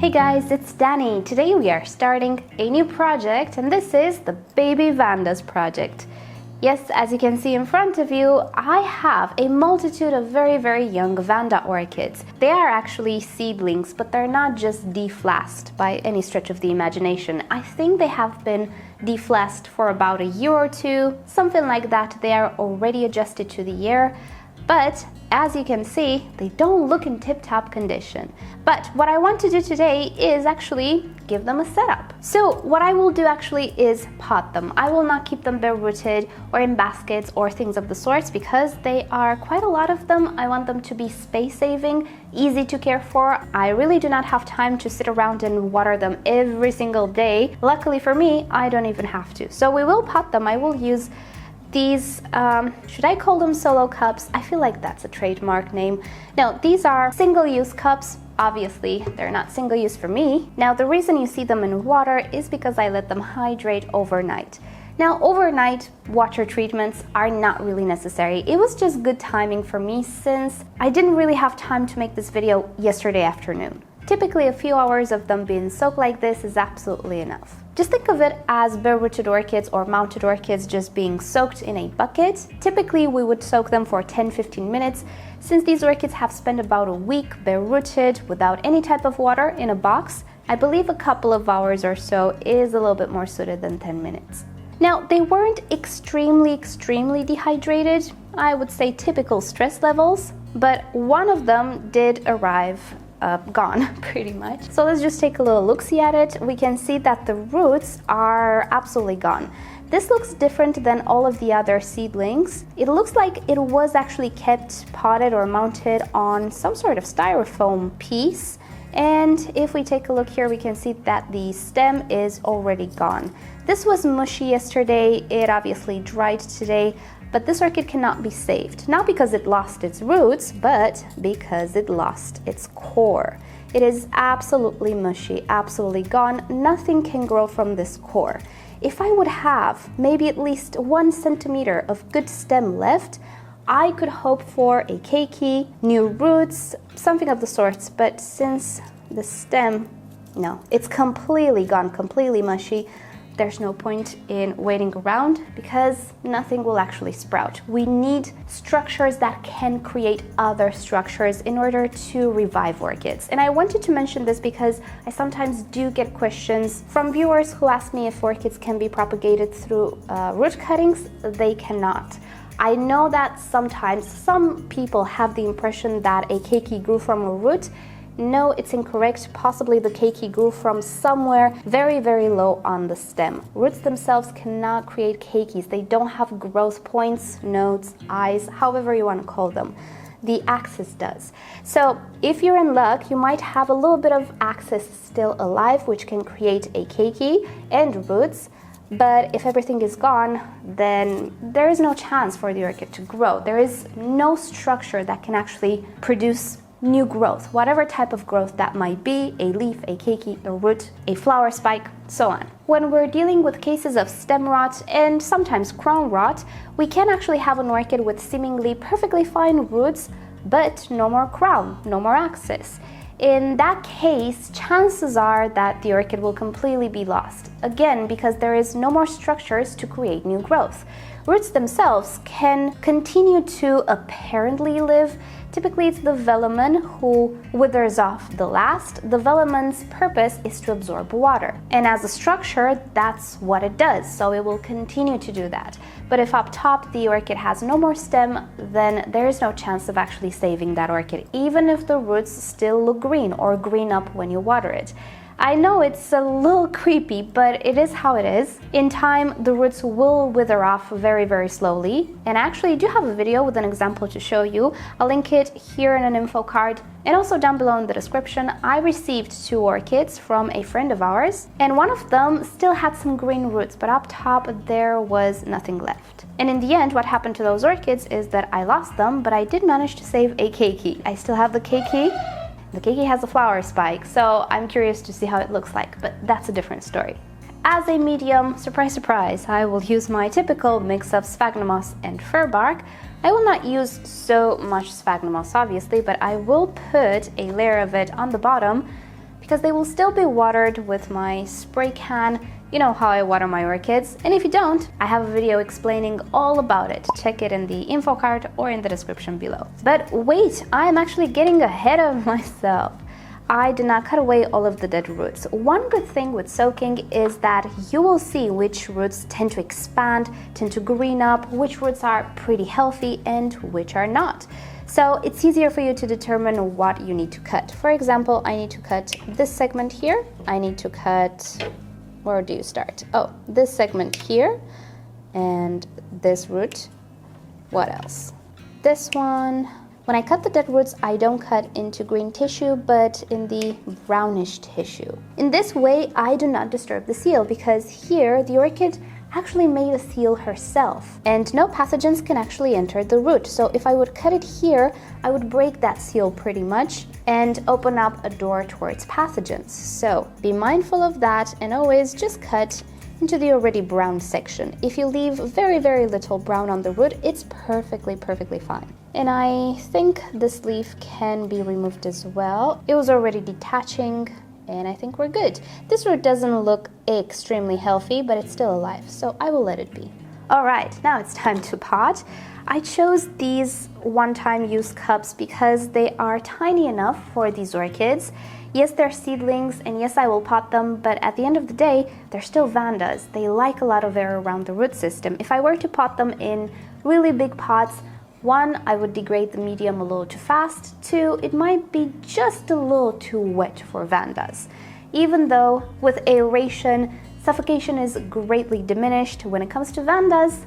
Hey guys, it's Danny. Today we are starting a new project and this is the Baby Vandas project. Yes, as you can see in front of you, I have a multitude of very young Vanda orchids. They are actually seedlings, but they're not just deflasked by any stretch of the imagination. I think they have been deflasked for about a year or two, something like that. They are already adjusted to the air. But as you can see, they don't look in tip-top condition. But what I want to do today is actually give them a setup. So what I will do actually is pot them. I will not keep them bare-rooted or in baskets or things of the sorts because they are quite a lot of them. I want them to be space-saving, easy to care for. I really do not have time to sit around and water them every single day. Luckily for me, I don't even have to. So we will pot them. I will use these, should I call them solo cups? I feel like that's a trademark name. No, these are single-use cups. Obviously, they're not single-use for me. Now, the reason you see them in water is because I let them hydrate overnight. Now, overnight water treatments are not really necessary. It was just good timing for me since I didn't really have time to make this video yesterday afternoon. Typically, a few hours of them being soaked like this is absolutely enough. Just think of it as bare-rooted orchids or mounted orchids just being soaked in a bucket. Typically, we would soak them for 10-15 minutes. Since these orchids have spent about a week bare-rooted without any type of water in a box, I believe a couple of hours or so is a little bit more suited than 10 minutes. Now, they weren't extremely dehydrated. I would say typical stress levels, but one of them did arrive gone pretty much. So let's just take a little look-see at it. We can see that the roots are absolutely gone. This looks different than all of the other seedlings. It looks like it was actually kept potted or mounted on some sort of styrofoam piece. And if we take a look here, we can see that the stem is already gone. This was mushy yesterday. It obviously dried today. But this orchid cannot be saved, not because it lost its roots, but because it lost its core. It is absolutely mushy, absolutely gone. Nothing can grow from this core. If I would have maybe at least 1 centimeter of good stem left, I could hope for a keiki, new roots, something of the sorts. But since the stem, no, it's completely gone, completely mushy. There's no point in waiting around because nothing will actually sprout. We need structures that can create other structures in order to revive orchids. And I wanted to mention this because I sometimes do get questions from viewers who ask me if orchids can be propagated through root cuttings. They cannot. I know that sometimes some people have the impression that a keiki grew from a root. No, it's incorrect. Possibly the keiki grew from somewhere very low on the stem. Roots themselves cannot create keikis. They don't have growth points, nodes, eyes, however you want to call them. The axis does. So if you're in luck, you might have a little bit of axis still alive, which can create a keiki and roots. But if everything is gone, then there is no chance for the orchid to grow. There is no structure that can actually produce new growth, whatever type of growth that might be, a leaf, a keiki, a root, a flower spike, so on. When we're dealing with cases of stem rot and sometimes crown rot, we can actually have an orchid with seemingly perfectly fine roots, but no more crown, no more axis. In that case, chances are that the orchid will completely be lost. Again, because there is no more structures to create new growth. Roots themselves can continue to apparently live. Typically, it's the velamen who withers off the last. The velamen's purpose is to absorb water. And as a structure, that's what it does. So it will continue to do that. But if up top the orchid has no more stem, then there is no chance of actually saving that orchid, even if the roots still look green or green up when you water it. I know it's a little creepy, but it is how it is. In time, the roots will wither off very slowly. And I actually do have a video with an example to show you. I'll link it here in an info card and also down below in the description. I received 2 orchids from a friend of ours, and one of them still had some green roots, but up top there was nothing left. And in the end, what happened to those orchids is that I lost them, but I did manage to save a keiki. I still have the keiki. The keiki has a flower spike, so I'm curious to see how it looks like, but that's a different story. As a medium, surprise surprise, I will use my typical mix of sphagnum moss and fir bark. I will not use so much sphagnum moss obviously, but I will put a layer of it on the bottom because they will still be watered with my spray can. You know how I water my orchids, and if you don't, I have a video explaining all about it. Check it in the info card or in the description below. But wait, I am actually getting ahead of myself. I did not cut away all of the dead roots. One good thing with soaking is that you will see which roots tend to expand, tend to green up, which roots are pretty healthy and which are not. So it's easier for you to determine what you need to cut. For example, I need to cut this segment here. I need to cut, where do you start? Oh, this segment here and this root. What else? This one. When I cut the dead roots, I don't cut into green tissue, but in the brownish tissue. In this way, I do not disturb the seal because here the orchid actually made a seal herself and no pathogens can actually enter the root. So if I would cut it here, I would break that seal pretty much and open up a door towards pathogens. So be mindful of that and always just cut into the already brown section. If you leave very, very little brown on the root, it's perfectly fine. And I think this leaf can be removed as well. It was already detaching and I think we're good. This root doesn't look extremely healthy, but it's still alive, so I will let it be. All right, now it's time to pot. I chose these one-time use cups because they are tiny enough for these orchids. Yes, they're seedlings, and yes, I will pot them, but at the end of the day, they're still Vandas. They like a lot of air around the root system. If I were to pot them in really big pots, one, I would degrade the medium a little too fast. Two, it might be just a little too wet for Vandas. Even though with aeration, suffocation is greatly diminished, when it comes to Vandas,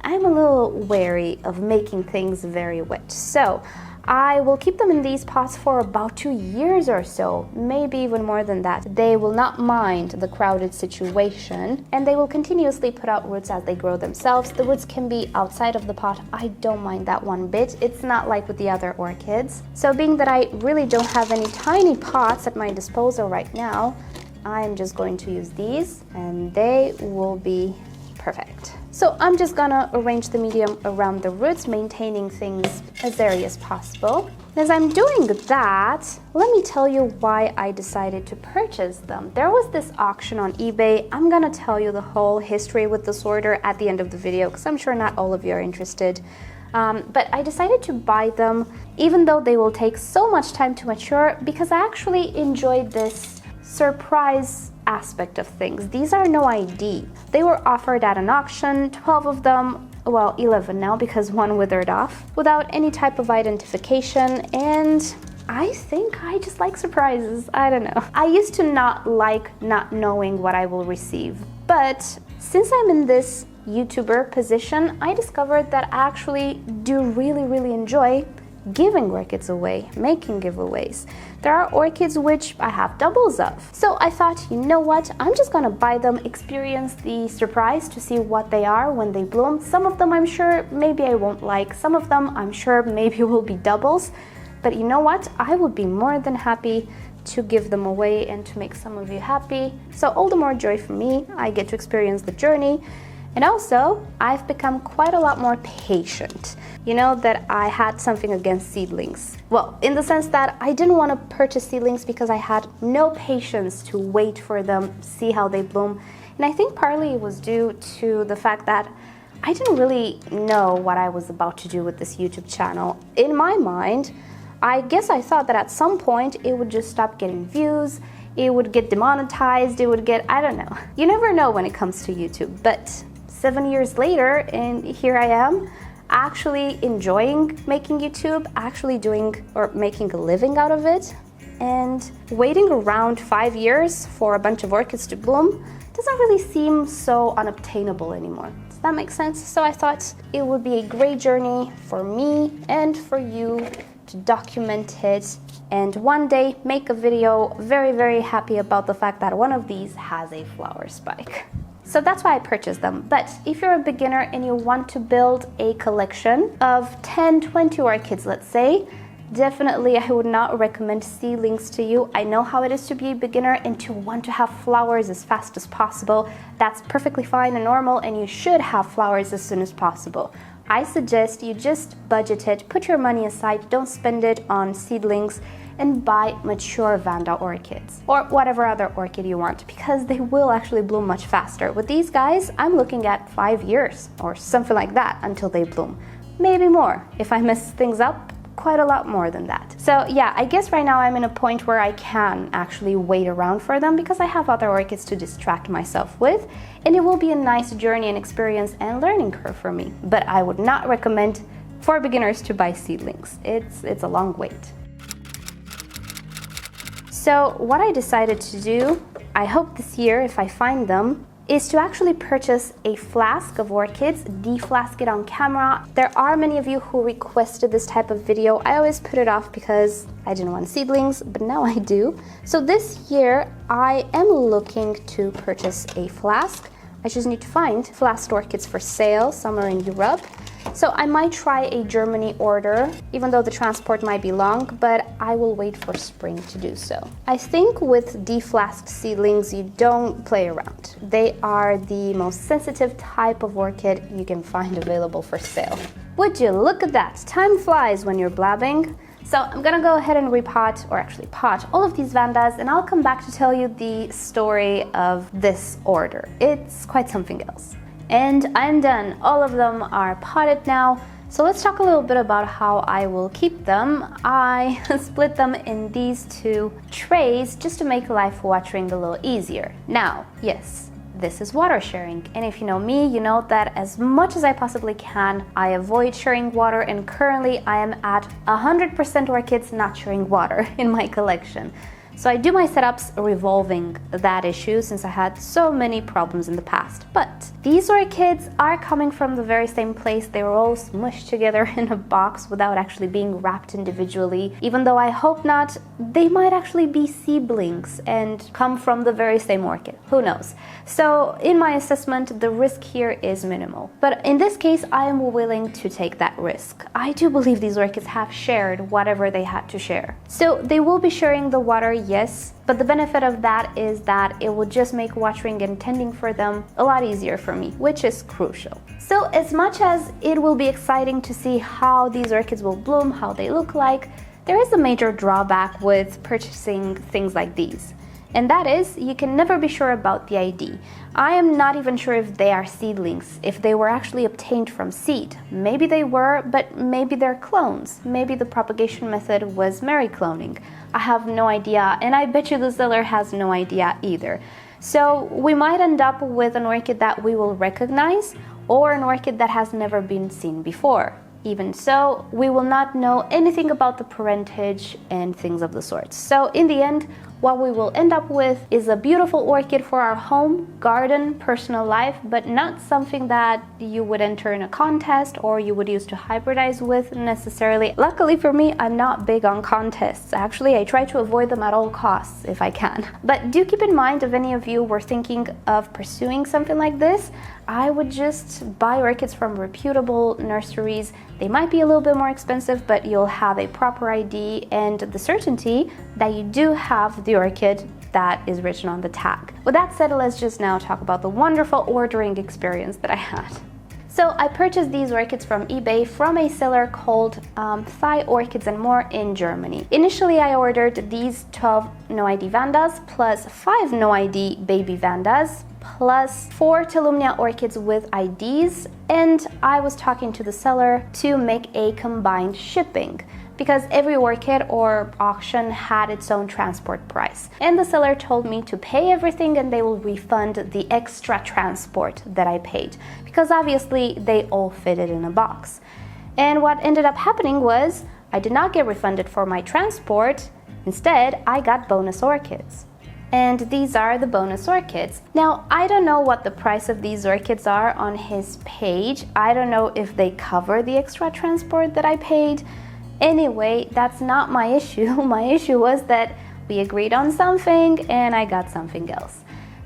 I'm a little wary of making things very wet. So I will keep them in these pots for about 2 years or so, maybe even more than that. They will not mind the crowded situation and they will continuously put out roots as they grow themselves. The roots can be outside of the pot. I don't mind that one bit. It's not like with the other orchids. So being that I really don't have any tiny pots at my disposal right now, I'm just going to use these and they will be perfect. So I'm just gonna arrange the medium around the roots, maintaining things as airy as possible. As I'm doing that, let me tell you why I decided to purchase them. There was this auction on eBay. I'm gonna tell you the whole history with this order at the end of the video because I'm sure not all of you are interested. But I decided to buy them even though they will take so much time to mature because I actually enjoyed this surprise aspect of things. These are NoID. They were offered at an auction, 12 of them, well 11 now because one withered off, without any type of identification, and I think I just like surprises. I don't know. I used to not like not knowing what I will receive, but since I'm in this YouTuber position, I discovered that I actually do really enjoy giving orchids away, making giveaways. There are orchids which I have doubles of. So I thought, you know what, I'm just gonna buy them, experience the surprise to see what they are when they bloom. Some of them I'm sure maybe I won't like, some of them I'm sure maybe will be doubles, but you know what, I would be more than happy to give them away and to make some of you happy. So all the more joy for me, I get to experience the journey. And also, I've become quite a lot more patient. You know that I had something against seedlings. Well, in the sense that I didn't want to purchase seedlings because I had no patience to wait for them, see how they bloom. And I think partly it was due to the fact that I didn't really know what I was about to do with this YouTube channel. In my mind, I guess I thought that at some point it would just stop getting views, it would get demonetized, it would get, I don't know. You never know when it comes to YouTube, but 7 years later, and here I am, actually enjoying making YouTube, actually doing or making a living out of it, and waiting around 5 years for a bunch of orchids to bloom doesn't really seem so unobtainable anymore. Does that make sense? So I thought it would be a great journey for me and for you to document it and one day make a video very happy about the fact that one of these has a flower spike. So that's why I purchased them. But if you're a beginner and you want to build a collection of 10, 20 orchids, let's say, definitely I would not recommend seedlings to you. I know how it is to be a beginner and to want to have flowers as fast as possible. That's perfectly fine and normal, and you should have flowers as soon as possible. I suggest you just budget it, put your money aside, don't spend it on seedlings, and buy mature Vanda orchids or whatever other orchid you want, because they will actually bloom much faster. With these guys, I'm looking at 5 years or something like that until they bloom. Maybe more. If I mess things up, quite a lot more than that. So yeah, I guess right now I'm in a point where I can actually wait around for them because I have other orchids to distract myself with, and it will be a nice journey and experience and learning curve for me. But I would not recommend for beginners to buy seedlings. It's a long wait. So what I decided to do, I hope this year if I find them, is to actually purchase a flask of orchids, deflask it on camera. There are many of you who requested this type of video. I always put it off because I didn't want seedlings, but now I do. So this year I am looking to purchase a flask. I just need to find flasked orchids for sale somewhere in Europe. So I might try a Germany order, even though the transport might be long, but I will wait for spring to do so. I think with deflasked seedlings, you don't play around. They are the most sensitive type of orchid you can find available for sale. Would you look at that? Time flies when you're blabbing. So I'm gonna go ahead and repot, or actually pot, all of these Vandas, and I'll come back to tell you the story of this order. It's quite something else. And I'm done. All of them are potted now. So let's talk a little bit about how I will keep them. I split them in these 2 trays just to make life watering a little easier. Now, yes, this is water sharing. And if you know me, you know that as much as I possibly can, I avoid sharing water, and currently I am at 100% orchids not sharing water in my collection. So I do my setups revolving that issue since I had so many problems in the past. But these orchids are coming from the very same place. They were all smushed together in a box without actually being wrapped individually. Even though I hope not, they might actually be seedlings and come from the very same orchid. Who knows? So in my assessment, the risk here is minimal. But in this case, I am willing to take that risk. I do believe these orchids have shared whatever they had to share. So they will be sharing the water, yes, but the benefit of that is that it will just make watering and tending for them a lot easier for me, which is crucial. So as much as it will be exciting to see how these orchids will bloom, how they look like, there is a major drawback with purchasing things like these. And that is, you can never be sure about the ID. I am not even sure if they are seedlings, if they were actually obtained from seed. Maybe they were, but maybe they're clones. Maybe the propagation method was Mary cloning. I have no idea, and I bet you the seller has no idea either. So we might end up with an orchid that we will recognize, or an orchid that has never been seen before. Even so, we will not know anything about the parentage and things of the sort. So in the end, what we will end up with is a beautiful orchid for our home, garden, personal life, but not something that you would enter in a contest or you would use to hybridize with necessarily. Luckily for me, I'm not big on contests. Actually, I try to avoid them at all costs if I can. But do keep in mind, if any of you were thinking of pursuing something like this, I would just buy orchids from reputable nurseries. They might be a little bit more expensive, but you'll have a proper ID and the certainty that you do have the orchid that is written on the tag. With that said, let's just now talk about the wonderful ordering experience that I had. So I purchased these orchids from eBay from a seller called Thai Orchids and More in Germany. Initially, I ordered these 12 NoID Vandas plus 5 NoID baby Vandas plus 4 Tolumnia orchids with IDs, and I was talking to the seller to make a combined shipping because every orchid or auction had its own transport price. And the seller told me to pay everything and they will refund the extra transport that I paid, because obviously they all fitted in a box. And what ended up happening was I did not get refunded for my transport. Instead, I got bonus orchids. And these are the bonus orchids. Now, I don't know what the price of these orchids are on his page. I don't know if they cover the extra transport that I paid. Anyway, that's not my issue. My issue was that we agreed on something and I got something else.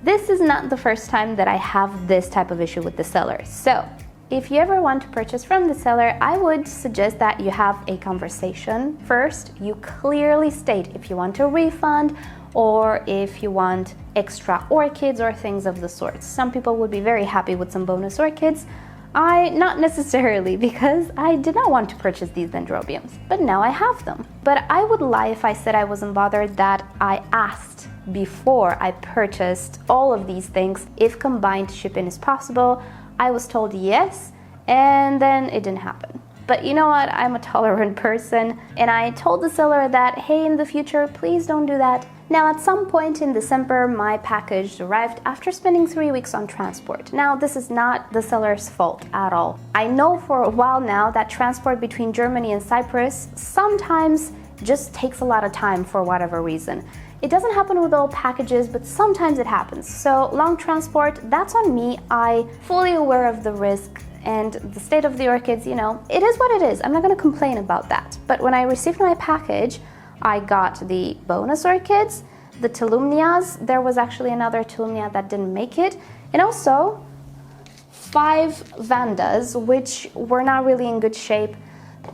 This is not the first time that I have this type of issue with the seller. So if you ever want to purchase from the seller, I would suggest that you have a conversation first. You clearly state if you want a refund or if you want extra orchids or things of the sort. Some people would be very happy with some bonus orchids. Not necessarily, because I did not want to purchase these dendrobiums, but now I have them. But I would lie if I said I wasn't bothered that I asked before I purchased all of these things if combined shipping is possible. I was told yes, and then it didn't happen. But you know what? I'm a tolerant person, and I told the seller that, hey, in the future, please don't do that. Now, at some point in December, my package arrived after spending 3 weeks on transport. Now, this is not the seller's fault at all. I know for a while now that transport between Germany and Cyprus sometimes just takes a lot of time for whatever reason. It doesn't happen with all packages, but sometimes it happens. So long transport, that's on me. I'm fully aware of the risk and the state of the orchids, you know, it is what it is. I'm not gonna complain about that. But when I received my package, I got the bonus orchids, the Tolumnias. There was actually another Tolumnia that didn't make it, and also 5 Vandas, which were not really in good shape.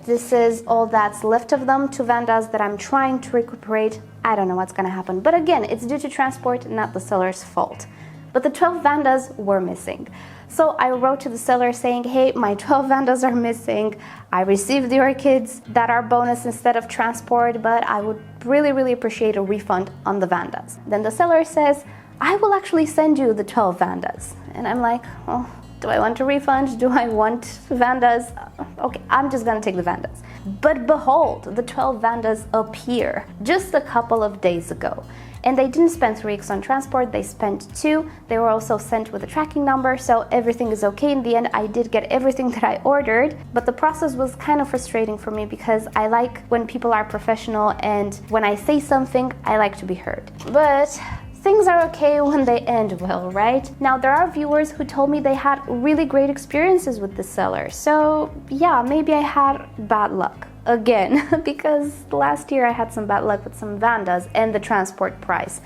This is all that's left of them, 2 Vandas that I'm trying to recuperate. I don't know what's gonna happen, but again, it's due to transport, not the seller's fault. But the 12 Vandas were missing. So I wrote to the seller saying, hey, my 12 Vandas are missing. I received the orchids that are bonus instead of transport, but I would really appreciate a refund on the Vandas. Then the seller says, I will actually send you the 12 Vandas. And I'm like, oh, do I want a refund? Do I want Vandas? Okay, I'm just gonna take the Vandas. But behold, the 12 Vandas appear just a couple of days ago. And they didn't spend 3 weeks on transport, they spent 2. They were also sent with a tracking number, so everything is okay. In the end, I did get everything that I ordered, but the process was kind of frustrating for me because I like when people are professional, and when I say something, I like to be heard. But things are okay when they end well, right? Now, there are viewers who told me they had really great experiences with the seller. So yeah, maybe I had bad luck again, because last year I had some bad luck with some Vandas and the transport price.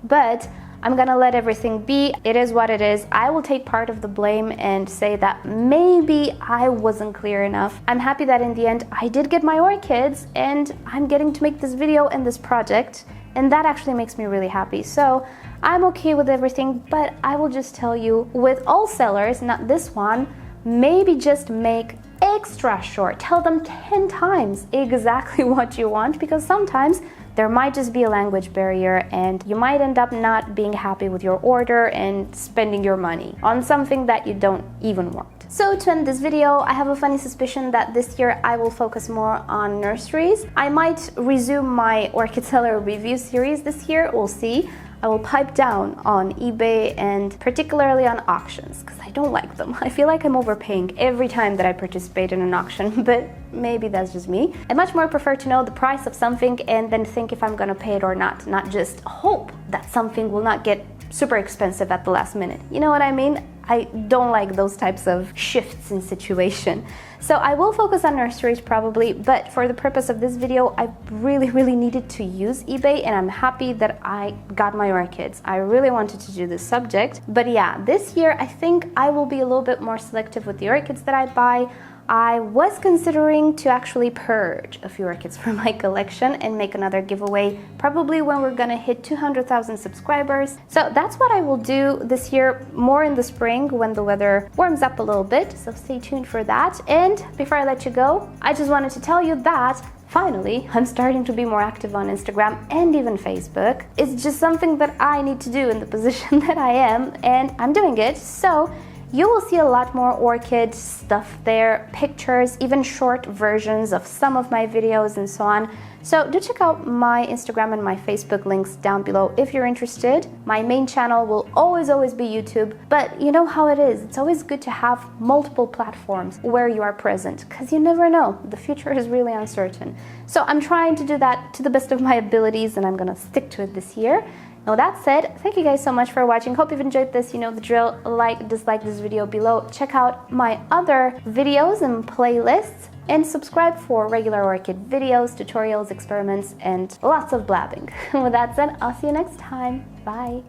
But I'm gonna let everything be. It is what it is. I will take part of the blame and say that maybe I wasn't clear enough. I'm happy that in the end I did get my orchids, and I'm getting to make this video and this project, and that actually makes me really happy. So I'm okay with everything, but I will just tell you, with all sellers, not this one, maybe just make extra short. Tell them 10 times exactly what you want, because sometimes there might just be a language barrier and you might end up not being happy with your order and spending your money on something that you don't even want. So to end this video, I have a funny suspicion that this year I will focus more on nurseries. I might resume my orchid seller review series this year, we'll see. I will pipe down on eBay and particularly on auctions, because I don't like them. I feel like I'm overpaying every time that I participate in an auction, but maybe that's just me. I much more prefer to know the price of something and then think if I'm gonna pay it or not just hope that something will not get super expensive at the last minute. You know what I mean? I don't like those types of shifts in situation. So I will focus on nurseries probably, but for the purpose of this video, I really needed to use eBay, and I'm happy that I got my orchids. I really wanted to do this subject. But yeah, this year I think I will be a little bit more selective with the orchids that I buy. I was considering to actually purge a few orchids from my collection and make another giveaway, probably when we're gonna hit 200,000 subscribers. So that's what I will do this year, more in the spring when the weather warms up a little bit, so stay tuned for that. And before I let you go, I just wanted to tell you that finally, I'm starting to be more active on Instagram and even Facebook. It's just something that I need to do in the position that I am, and I'm doing it. So you will see a lot more orchid stuff there, pictures, even short versions of some of my videos and so on. So do check out my Instagram and my Facebook links down below if you're interested. My main channel will always be YouTube, but you know how it is. It's always good to have multiple platforms where you are present, because you never know. The future is really uncertain. So I'm trying to do that to the best of my abilities, and I'm gonna stick to it this year. Now that said, thank you guys so much for watching. Hope you've enjoyed this. You know the drill. Like, dislike this video below. Check out my other videos and playlists, and subscribe for regular orchid videos, tutorials, experiments, and lots of blabbing. With that said, I'll see you next time. Bye.